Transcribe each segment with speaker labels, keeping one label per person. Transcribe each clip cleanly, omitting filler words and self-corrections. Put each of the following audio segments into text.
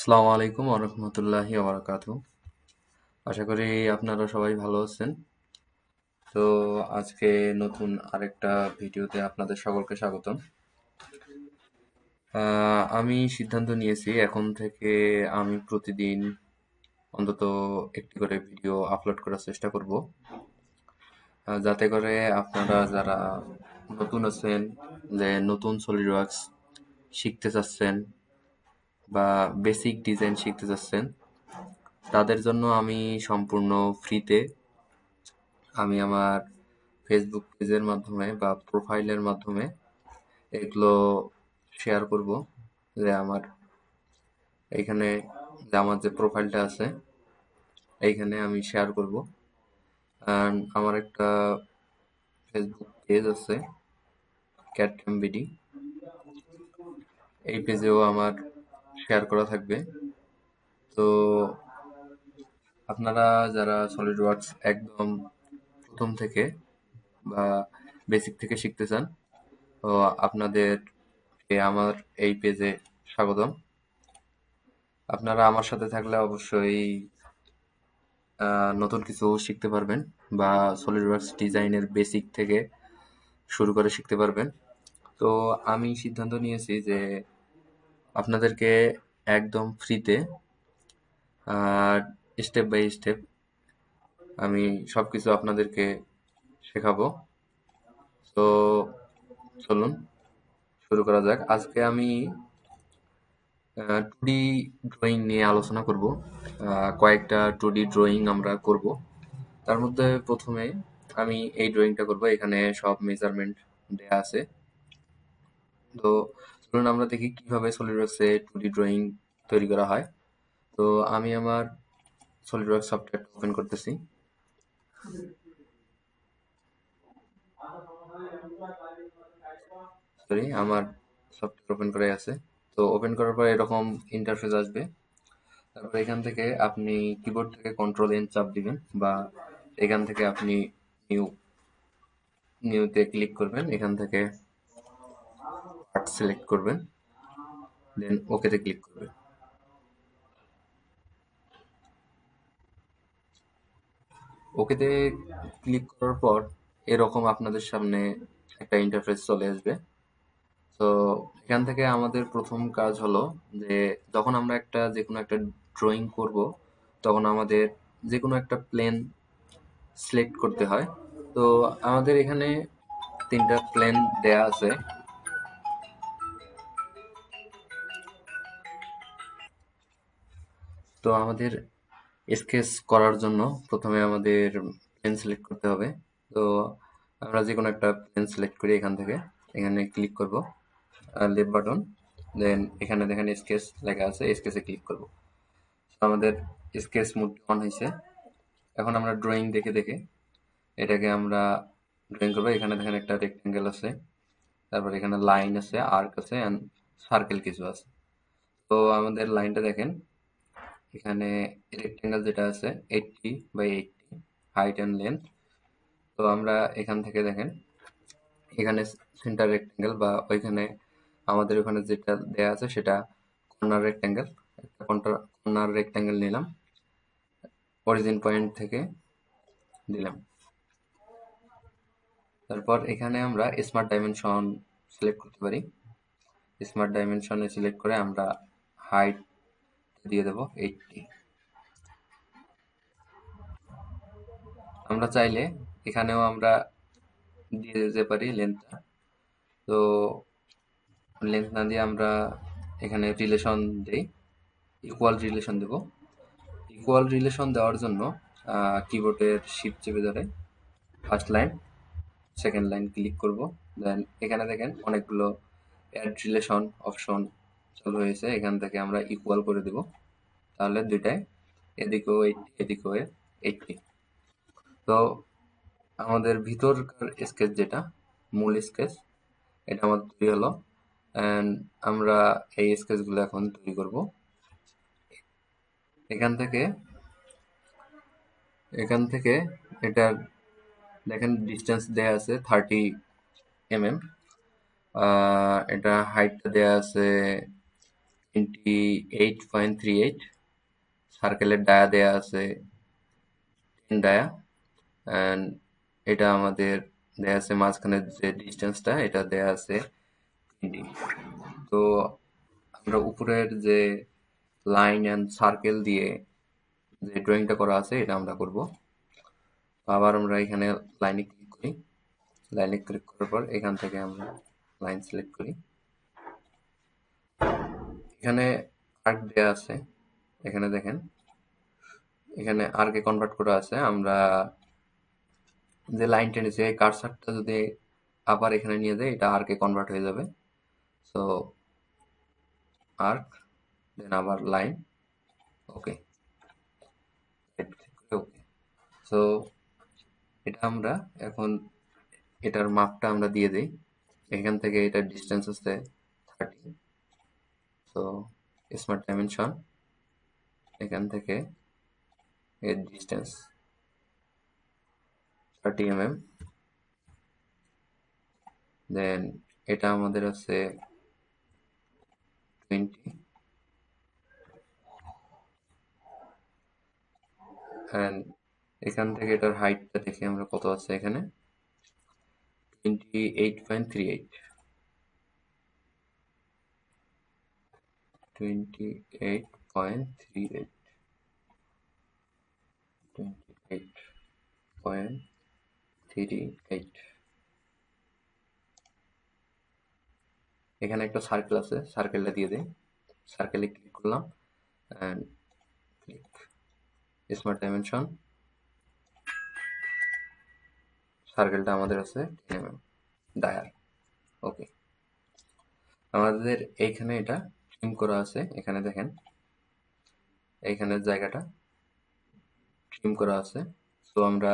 Speaker 1: আসসালামু আলাইকুম ওয়া বারাকাতুহু। আশা করি আপনারা সবাই ভালো আছেন। তো আজকে নতুন আরেকটা ভিডিওতে আপনাদের সকলকে স্বাগতম। আমি সিদ্ধান্ত নিয়েছি এখন থেকে আমি প্রতিদিন অন্তত একটি করে ভিডিও আপলোড করার চেষ্টা করব, যাতে করে আপনারা যারা নতুন আছেন, যে নতুন সলিডওয়ার্কস শিখতে চাচ্ছেন বা বেসিক ডিজাইন শিখতে চাচ্ছেন, তাদের জন্য আমি সম্পূর্ণ ফ্রিতে আমি আমার ফেসবুক পেজের মাধ্যমে বা প্রোফাইলের মাধ্যমে এগুলো শেয়ার করব। যে আমার এইখানে যে আমার যে প্রোফাইলটা আছে এইখানে আমি শেয়ার করব। অ্যান্ড আমার একটা ফেসবুক পেজ আছে, ক্যাট এমবিডি, এই পেজেও আমার শেয়ার করা থাকবে। তো আপনারা যারা সলিড ওয়ার্কস একদম প্রথম থেকে বা বেসিক থেকে শিখতে চান, তো আপনাদেরকে আমার এই পেজে স্বাগতম। আপনারা আমার সাথে থাকলে অবশ্যই নতুন কিছু শিখতে পারবেন বা সলিডওয়ার্কস ডিজাইনের বেসিক থেকে শুরু করে শিখতে পারবেন। তো আমি সিদ্ধান্ত নিয়েছি যে আপনাদেরকে একদম ফ্রিতে স্টেপ বাই স্টেপ আমি সবকিছু আপনাদেরকে শেখাবো। তো চলুন শুরু করা যাক। আজকে আমি 2D ড্রয়িং নিয়ে আলোচনা করব। কয়েকটা 2D ড্রয়িং আমরা করব। তার মধ্যে প্রথমে আমি এই ড্রয়িংটা করব। এখানে সব মেজারমেন্ট দেয়া আছে। তো চলুন আমরা দেখি কিভাবে সলিডওয়ার্কসে 2D ড্রয়িং তৈরি করা হয়। তো আমি আমার সলিডওয়ার্কস সফটওয়্যারটা ওপেন করতেছি। সরি, আমার সফটওয়্যার ওপেন করাই আছে। তো ওপেন করার পর এরকম ইন্টারফেস আসবে। তারপর এখান থেকে আপনি কিবোর্ড থেকে কন্ট্রোল এন চাপ দিবেন, বা এখান থেকে আপনি নিউ নিউতে ক্লিক করবেন। এখান থেকে পার্ট সিলেক্ট করবেন, দেন ওকেতে ক্লিক করবেন। ওকেতে ক্লিক করার পর এরকম আপনাদের সামনে একটা ইন্টারফেস চলে আসবে। তো এখান থেকে আমাদের প্রথম কাজ হলো যে যখন আমরা যে কোনো একটা ড্রয়িং করব, তখন আমাদের যে কোনো একটা প্লেন সিলেক্ট করতে হয়। তো আমাদের এখানে তিনটা প্লেন দেয়া আছে। তো আমাদের স্কেচ করার জন্য প্রথমে আমাদের প্লেন সিলেক্ট করতে হবে। তো আমরা যে কোনো একটা প্লেন সিলেক্ট করি, এখান থেকে এখানে ক্লিক করব, লেফট বাটন, দেন এখানে দেখেন স্কেচ লেখা আছে, স্কেচে ক্লিক করব। আমাদের স্কেচ মোড অন হয়েছে। এখন আমরা ড্রয়িং দেখে দেখে এটাকে আমরা ড্রয়িং করবো। এখানে দেখেন একটা রেক্টেঙ্গেল আছে, তারপর এখানে লাইন আছে, আর্ক আছে, অ্যান্ড সার্কেল কিছু আছে। তো আমাদের লাইনটা দেখেন, এখানে রেক্টেঙ্গেল যেটা আছে 80 বাই 80 হাইট অ্যান্ড লেন্থ। তো আমরা এখান থেকে দেখেন এখানে সেন্টার রেক্টেঙ্গেল, বা ওইখানে আমাদের ওখানে যেটা দেয়া আছে সেটা কর্নার রেক্টেঙ্গেল। একটা কর্নার রেক্টেঙ্গেল নিলাম, অরিজিন পয়েন্ট থেকে দিলাম। তারপর এখানে আমরা স্মার্ট ডাইমেনশন সিলেক্ট করতে পারি। স্মার্ট ডাইমেনশনে সিলেক্ট করে আমরা হাইট দিয়ে দেব 80। আমরা চাইলে এখানেও আমরা দিয়ে দিতে পারি লেন্থটা। তো লেন্থ না দিয়ে আমরা এখানে রিলেশন দেই, ইকুয়াল রিলেশন দেব। ইকুয়াল রিলেশন দেওয়ার জন্য কিবোর্ডের শিফট চেপে ধরে first line second line click করব। দেন এখানে দেখেন অনেকগুলো অ্যাড রিলেশন অপশন চালু হয়েছে। এখান থেকে আমরা ইকুয়াল করে দেব, তাহলে দুইটাই এদিকেও 80 এদিকেও 80। তো আমাদের ভিতরকার স্কেচ, যেটা মূল স্কেচ, এটা আমাদের তৈরি হলো। অ্যান্ড আমরা এই স্কেচগুলো এখন তৈরি করব। এখান থেকে এখান থেকে এটার দেখেন ডিস্টেন্স দেয়া আছে 30 mm। এটা হাইটটা দেয়া আছে 28.38, সার্কেলের ডায়া দেয়া আছে 10 ডায়া, অ্যান্ড এটা আমাদের দেয়া আছে মাঝখানের যে ডিস্টেন্সটা এটা দেয়া আছে 20। তো আমরা উপরের যে লাইন অ্যান্ড সার্কেল দিয়ে যে ড্রয়িংটা করা আছে এটা আমরা করব। আবার আমরা এখানে লাইনে ক্লিক করি, লাইনে ক্লিক করার পর এখান থেকে আমরা লাইন সিলেক্ট করি। এখানে আর্ক দেয়া আছে, এখানে দেখেন এখানে আর্কে কনভার্ট করা আছে। আমরা যে লাইন টেনেছি এই কার্সারটা যদি আবার এখানে নিয়ে যাই এটা আর্কে কনভার্ট হয়ে যাবে। সো আর্ক, দেন আবার লাইন, ওকে, ওকে। সো এটা আমরা এখন এটার মাপটা আমরা দিয়ে দিই। এখান থেকে এটার ডিস্টেন্স হচ্ছে 30। সো স্মার্ট ডাইমেনশন, এখান থেকে এর ডিস্টেন্স 30 mm, দেন এটা আমাদের আছে 20, অ্যান্ড এখান থেকে এটার হাইটটা দেখি আমরা কত আছে এখানে 28.38, 28.38, 28.38। এখানে একটা সার্কেল আছে, সার্কেলটা দিয়ে দিই। সার্কেলে ক্লিক করলাম অ্যান্ড ক্লিক স্মার্ট ডাইমেনশন, সার্কেলটা আমাদের আছে 10 mm ডায়ার, ওকে। আমাদের এইখানে এটা ট্রিম করা আছে, এখানে দেখেন এইখানের জায়গাটা ট্রিম করা আছে। সো আমরা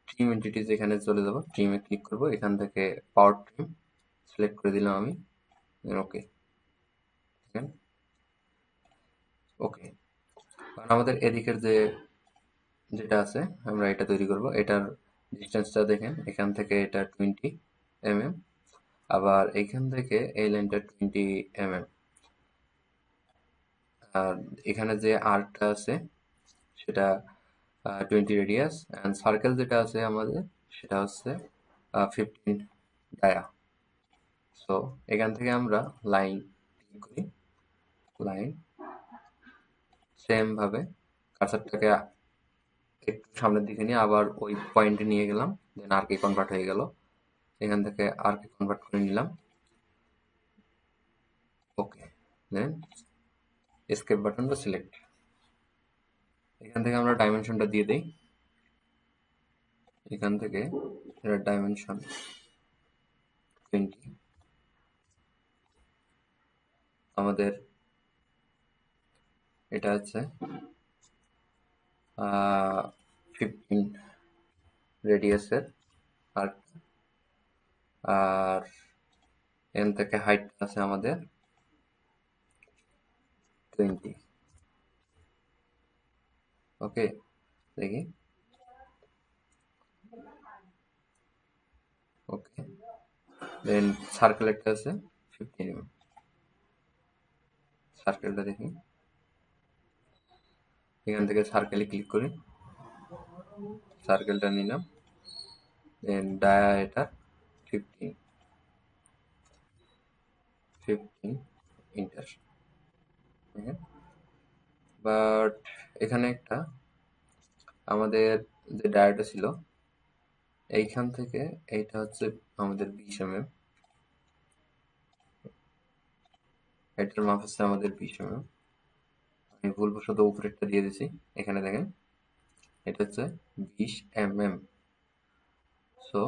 Speaker 1: ট্রিম এন্টিটিজ এখানে চলে যাব, ট্রিমে ক্লিক করব, এখান থেকে পাওয়ার ট্রিম সিলেক্ট করে দিলাম আমি, ওকে, দেখেন ওকে। কারণ আমাদের এদিকের যে যেটা আছে আমরা এটা তৈরি করব, এটার ডিস্টেন্সটা দেখেন এখান থেকে এটা 20 mm, আবার এখান থেকে এই লাইনটা 20 mm, আর এখানে যে আর্কটা আছে সেটা 20 রেডিয়াস, অ্যান্ড সার্কেল যেটা আছে আমাদের সেটা হচ্ছে 15 ডায়া। সো এখান থেকে আমরা লাইন ক্লিক করি, লাইন সেম ভাবে কার্সারটাকে একটু সামনের দিকে নিয়ে আবার ওই পয়েন্টে নিয়ে গেলাম, দেন আর্কে কনভার্ট হয়ে গেল। এখান থেকে আর্কে কনভার্ট করে নিলাম, ওকে, দেন এসকেপ বাটনটা সিলেক্ট। এখান থেকে আমরা ডাইমেনশনটা দিয়ে দিই, এখান থেকে এটা ডাইমেনশন 20, আমাদের এটা হচ্ছে 15 রেডিয়াসের আর্ক, আর এখান থেকে হাইট আছে আমাদের 20, ওকে। দেখি, ওকে, দেন সার্কেল একটা আছে 15 mm, সার্কেলটা দেখি, এখান থেকে সার্কেলে ক্লিক করি, সার্কেলটা নিলাম, দেন ডায়া এটা 15 ইন্টার, বাট এখানে একটা আমাদের যে ডায়াটা ছিল এইখান থেকে এইটা হচ্ছে আমাদের 20 mm, এটার মাপ হচ্ছে আমাদের 20 mm, আমি ভুলবশত উপরেরটা দিয়ে দিছি। এখানে দেখেন এটা হচ্ছে 20 mm। সো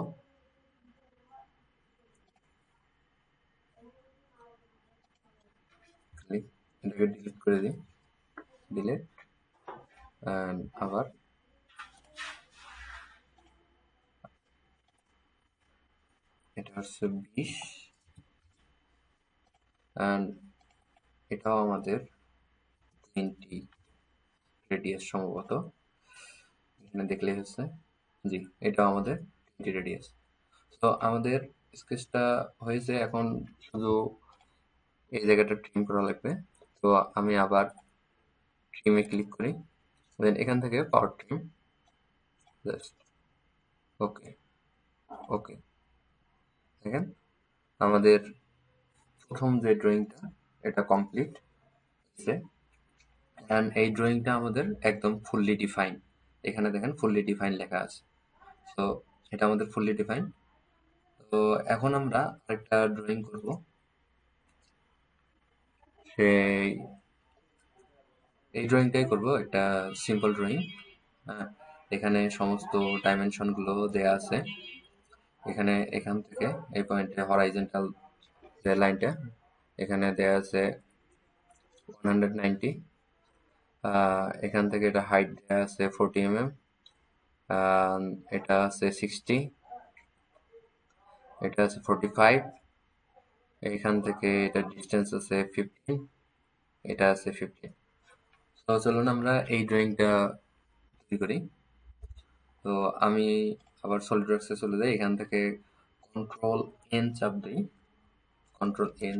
Speaker 1: এটাকে ডিলিট করে দিই, ডিলিট, আবার এটা হচ্ছে 20, অ্যান্ড এটাও আমাদের 20 রেডিয়াস সম্ভবত, এখানে দেখলেই হচ্ছে, জি এটাও আমাদের 20 রেডিয়াস। তো আমাদের স্কেচটা হয়েছে, এখন শুধু এই জায়গাটা ট্রিম করা লাগবে। তো তো আমি আবার ট্রিমে ক্লিক করি, দেন এখান থেকে পাওয়ার ট্রিম, জাস্ট ওকে, ওকে। দেখেন আমাদের প্রথম যে ড্রয়িংটা এটা কমপ্লিট হয়েছে, অ্যান্ড এই ড্রয়িংটা আমাদের একদম ফুললি ডিফাইন। এখানে দেখেন ফুললি ডিফাইন লেখা আছে। তো এটা আমাদের ফুললি ডিফাইন। তো এখন আমরা আরেকটা ড্রয়িং করব, সেই এই ড্রয়িংটাই করব, একটা সিম্পল ড্রয়িং। হ্যাঁ, এখানে সমস্ত ডাইমেনশনগুলো দেয়া আছে। এখানে এখান থেকে এই পয়েন্টে হরাইজন্টাল যে লাইনটা এখানে দেয়া আছে 190, এখান থেকে এটা হাইট দেয়া আছে 40 mm, এটা আছে 60, এটা আছে 45, এইখান থেকে এটা ডিস্টেন্স আছে 15, এটা আছে 15। তো চলুন আমরা এই ড্রয়িংটা তৈরি করি। তো আমি আবার সলিডওয়ার্কসে চলে যাই, এখান থেকে কন্ট্রোল এন চাপ দিই, কন্ট্রোল এন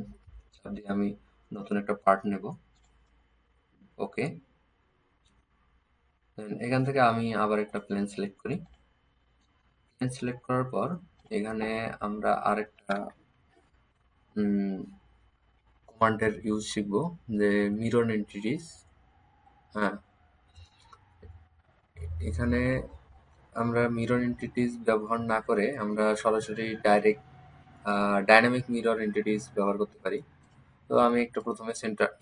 Speaker 1: চাপ দিয়ে আমি নতুন একটা পার্ট নেব, ওকে। এখান থেকে আমি আবার একটা প্লেন সিলেক্ট করি, প্লেন সিলেক্ট করার পর এখানে আমরা আরেকটা কমান্ডের ইউজ শিখবো, যে মিরর এন্টিটিস। হ্যাঁ, এখানে আমরা মিরর এন্টিটিস ব্যবহার না করে আমরা সরাসরি ডাইরেক্ট ডাইনামিক মিরর এন্টিটিস ব্যবহার করতে পারি। তো আমি একটু প্রথমে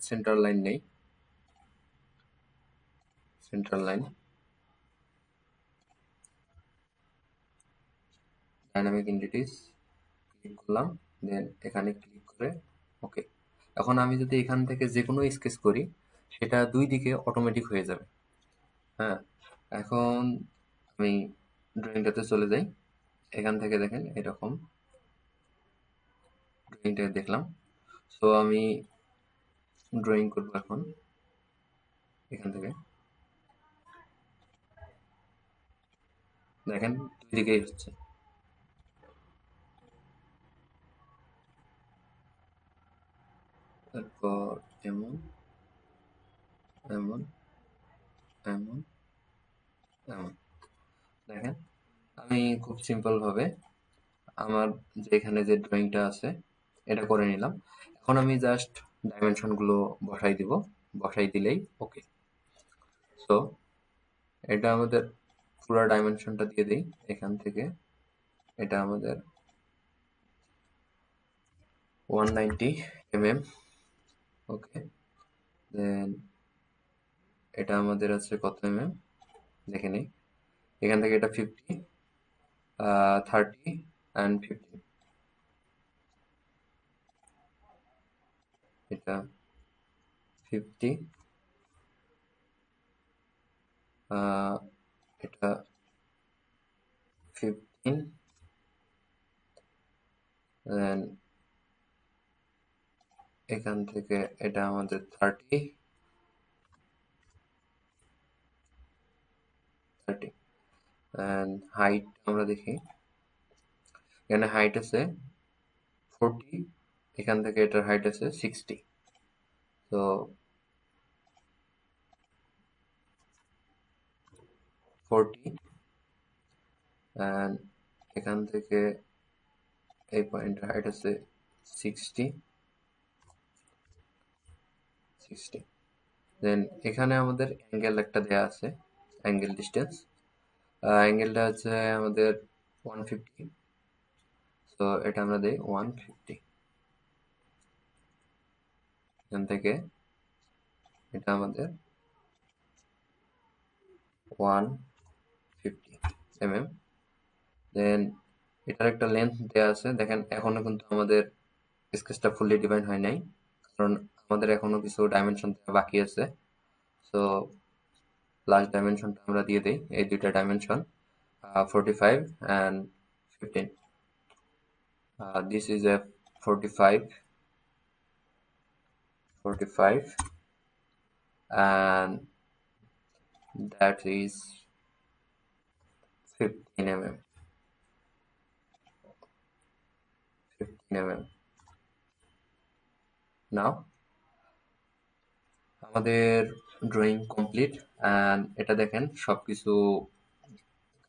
Speaker 1: সেন্টার লাইন নেই, centre line, dynamic entities click করলাম, দেন এখানে ক্লিক করে ওকে। এখন আমি যদি এখান থেকে যে কোনো স্কেচ করি সেটা দুই দিকে অটোমেটিক হয়ে যাবে। হ্যাঁ, এখন আমি ড্রয়িংটাতে চলে যাই, এখান থেকে দেখেন এরকম ড্রয়িংটা দেখলাম। সো আমি ড্রয়িং করবো এখন, এখান থেকে দেখেন দুই দিকেই হচ্ছে। তারপর এমন, এমন, এমন, এমন। দেখেন আমি খুব সিম্পল ভাবে আমার যে এখানে যে ড্রয়িংটা আছে এটা করে নিলাম। এখন আমি জাস্ট ডাইমেনশন গুলো বসাই দিব, বসাই দিলেই ওকে। সো এটা আমাদের পুরো ডাইমেনশনটা দিয়ে দিই এখান থেকে, এটা আমাদের 190 mm, ওকে। দেন এটা আমাদের আছে কত mm দেখে নিই, এখান থেকে এটা 50, 30 অ্যান্ড 15, এটা 50, এটা 15, দেন এখান থেকে এটা আমাদের 30, 30 অ্যান্ড হাইট আমরা দেখি, এখানে হাইট আছে 40, এখান থেকে এটার হাইট আছে 60। তো 40 অ্যান্ড এখান থেকে এই পয়েন্টের হাইট আছে 60, 60। দেন এখানে আমাদের অ্যাঙ্গেল একটা দেয়া আছে, অ্যাঙ্গেল ডিস্টেন্স, অ্যাঙ্গেলটা হচ্ছে আমাদের 150। তো এটা আমরা দেই 150, এখান থেকে এটা আমাদের 150 mm। দেন এটার একটা লেন্থ দেওয়া আছে, দেখেন এখনো কিন্তু আমাদের স্কেচটা ফুললি ডিফাইন হয় নাই, কারণ আমাদের এখনো কিছু ডাইমেনশন বাকি আছে। সো লাস্ট ডাইমেনশনটা আমরা দিয়ে দিই, এই দুইটা dimension 45 and 15, this is a 45, 45 and that is 15 mm, 15 mm. Now আমাদের ড্রয়িং কমপ্লিট। অ্যান্ড এটা দেখেন সবকিছু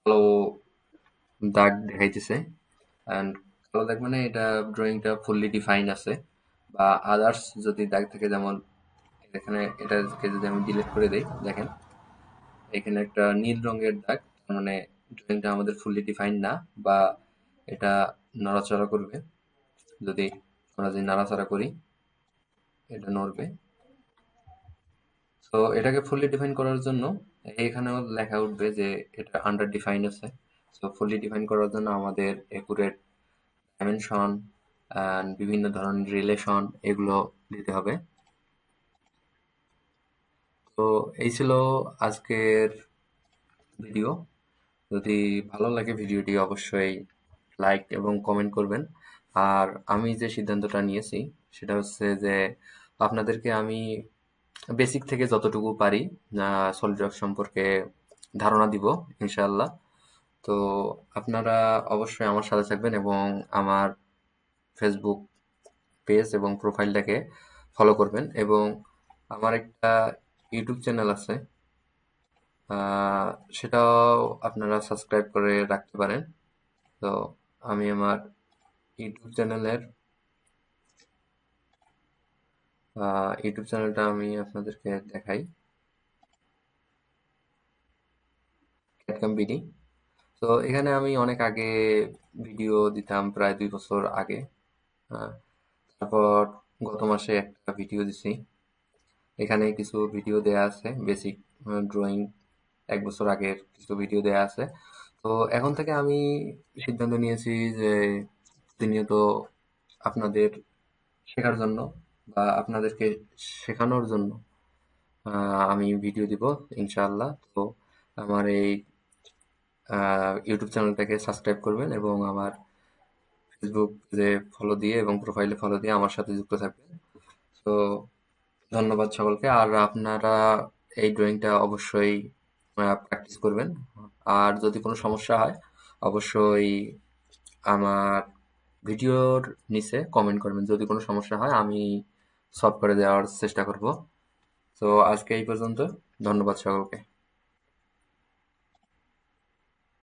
Speaker 1: কালো দাগ দেখাইতেছে। অ্যান্ড কালো দাগ মানে এটা ড্রয়িংটা ফুললি ডিফাইন আছে। বা আদার্স যদি দাগ থাকে, যেমন এখানে এটাকে যদি আমি ডিলিট করে দিই, দেখেন এখানে একটা নীল রঙের দাগ, তার মানে ড্রয়িংটা আমাদের ফুললি ডিফাইন না, বা এটা নড়াচড়া করবে। যদি আমরা যদি নাড়াচাড়া করি, এটা নড়বে। তো এটাকে ফুললি ডিফাইন করার জন্য এখানেও লেখা উঠবে যে এটা আন্ডার ডিফাইন আছে। তো ফুললি ডিফাইন করার জন্য আমাদের একুরেট ডাইমেনশন অ্যান্ড বিভিন্ন ধরনের রিলেশন এগুলো দিতে হবে। তো এই ছিল আজকের ভিডিও। যদি ভালো লাগে ভিডিওটি অবশ্যই লাইক এবং কমেন্ট করবেন। আর আমি যে সিদ্ধান্তটা নিয়েছি সেটা হচ্ছে যে আপনাদেরকে আমি বেসিক থেকে যতটুকু পারি সলিডওয়ার্কস সম্পর্কে ধারণা দিব ইনশাআল্লাহ। তো আপনারা অবশ্যই আমার সাথে থাকবেন এবং আমার ফেসবুক পেজ এবং প্রোফাইলটাকে ফলো করবেন। এবং আমার একটা ইউটিউব চ্যানেল আছে, সেটাও আপনারা সাবস্ক্রাইব করে রাখতে পারেন। তো আমি আমার ইউটিউব চ্যানেলটা আমি আপনাদেরকে দেখাই, ক্যাটকাম বিডি। তো এখানে আমি অনেক আগে ভিডিও দিতাম, প্রায় 2 বছর আগে। আহ, তারপর গত মাসে একটা ভিডিও দিছি। এখানে কিছু ভিডিও দেয়া আছে, বেসিক ড্রয়িং 1 বছর আগের কিছু ভিডিও দেয়া আছে। তো এখন থেকে আমি সিদ্ধান্ত নিয়েছি যে প্রতিনিয়ত আপনাদের শেখার জন্য বা আপনাদেরকে শেখানোর জন্য আমি ভিডিও দিব ইনশাআল্লাহ। তো আমার এই ইউটিউব চ্যানেলটাকে সাবস্ক্রাইব করবেন এবং আমার ফেসবুক পেজে ফলো দিয়ে এবং প্রোফাইলে ফলো দিয়ে আমার সাথে যুক্ত থাকবেন। তো ধন্যবাদ সকলকে। আর আপনারা এই ড্রয়িংটা অবশ্যই প্র্যাকটিস করবেন। আর যদি কোনো সমস্যা হয় অবশ্যই আমার ভিডিওর নিচে কমেন্ট করবেন। যদি কোনো সমস্যা হয় আমি সলভ করে দেওয়ার চেষ্টা করব। তো আজকে এই পর্যন্ত। ধন্যবাদ সকলকে।